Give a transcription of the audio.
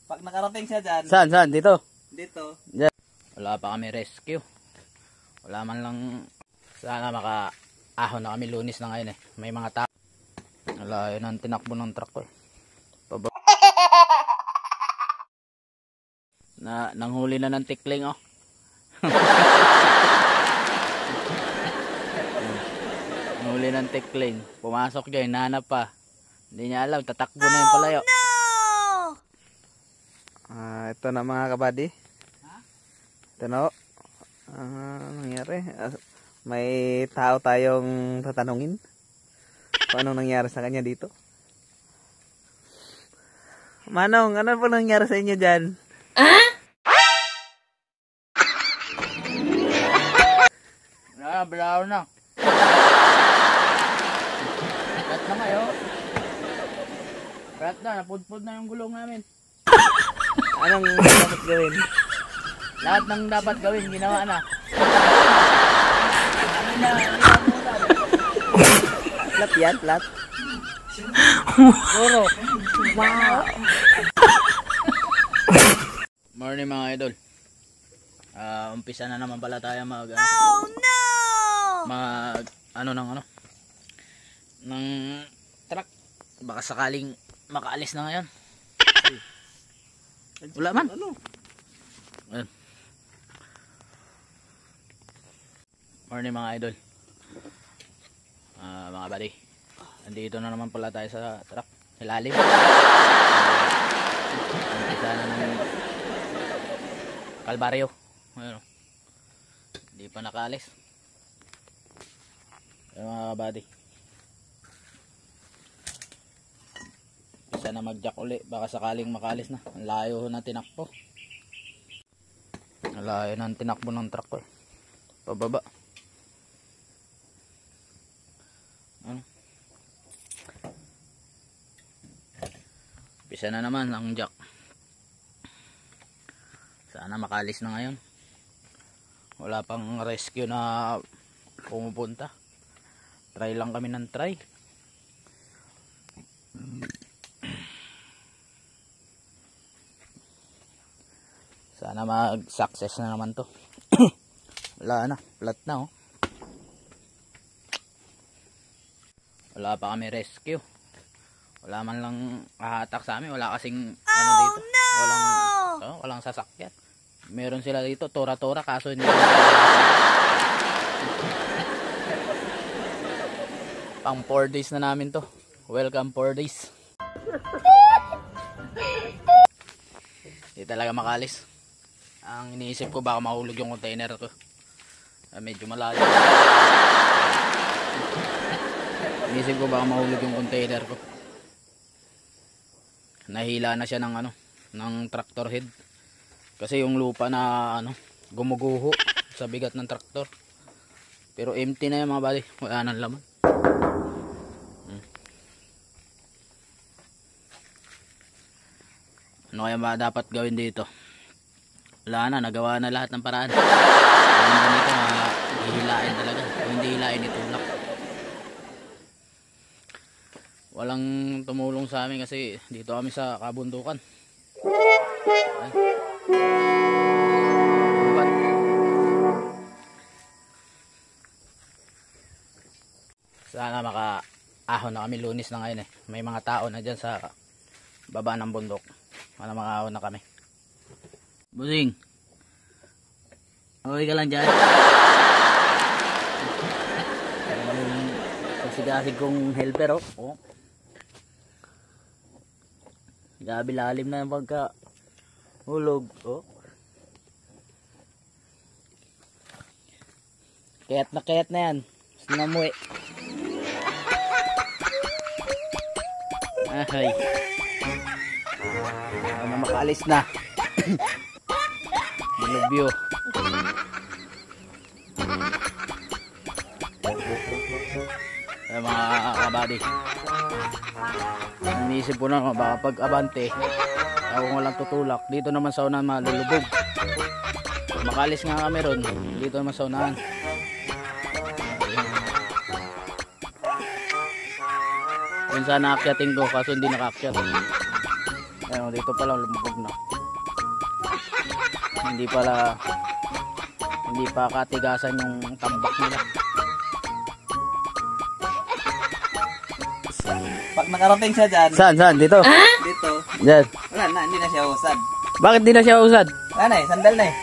Pag nakarating siya dyan. Saan? Dito? Dito. Diyan. Wala pa kami rescue. Wala man lang. Sana maka-ahon na kami, Lunes na ngayon eh. May mga tao. Wala, yun ang tinakbo ng truck ko eh. Nanghuli na ng tikling oh. Nanghuli ng tikling. Pumasok dyan, hinanap pa. Hindi niya alam, tatakbo na yung palayo. Ito na mga kabady. Ito na. Nangyari. May tao tayong tatanungin. Kung anong nangyari sa kanya dito. Manong, ano po nangyari sa inyo dyan? Balaw na. Kat na kayo. Kat na, napudpud na yung gulong namin. Anong dapat gawin? Lahat ng dapat gawin, ginawa na. Flat yan, flat. Guro. Wow. Morning mga idol. Umpisa na naman pala tayo mag ng truck. Baka sakaling makaalis na ngayon. Wala man. Ayun. Morning mga idol. Mga buddy. Andito na naman pala tayo sa truck. Ilalim. Umpisa na ng Kalbaryo. Ayun. Hindi pa nakaalis. Ayun mga buddy. Isa na mag-jack uli. Baka sakaling makaalis na. Ang layo na tinakbo. Ang layo na tinakbo ng truck ko. Pababa. Ano? Isa na naman ang jack. Sana makaalis na ngayon. Wala pang rescue na pumupunta. Try lang kami ng try. Sana mag-success na naman to. Wala na, flat na oh. Wala pa kami rescue. Wala man lang hahatak sa amin. Wala kasing ano dito. Walang sasakyan. Meron sila dito, tora-tora, kaso hindi. Pang 4 days na namin to. Welcome 4 days. Hindi talaga makalis. Ang iniisip ko baka mahulog yung container ko. Medyo malayo. Iniisip ko baka mahulog yung container ko. Nahila na siya ng ng tractor head. Kasi yung lupa na gumuguho sa bigat ng traktor. Pero empty na yan mga buddy. Wala nang laman. Ano kaya ba dapat gawin dito? Wala na, nagawa na lahat ng paraan. Ang ganito, hihilain talaga. Kung hindi hilain, itulak. Walang tumulong sa amin kasi dito kami sa kabundukan. Ay. Sana maka-ahon na kami, Lunes na ngayon eh. May mga tao na dyan sa baba ng bundok. Sana maka-ahon na kami. Busing, okay ka lang dyan? Kasi kong helper oh. Gabi lalim na yung pagka hulog oh. Kayat na yan. Gusto na umuwi. Ay. Ano makaalis na. Dilubyo. Ay mga kabady. Iniisip ko na baka pag abante ako walang tutulak. Dito naman sa unahan malulubog. Makalis nga kami ron. Dito naman sa unahan. Kung saan naakyatin ko kaso hindi nakaakyat. Ayan, dito pala lumubog na. Hindi pa katigasan yung tambak nila. Pag nakarating siya dyan, Saan? Dito? dito, Diyan. wala na, hindi na siya usad. Bakit di na siya usad? Wala na eh, sandal na eh.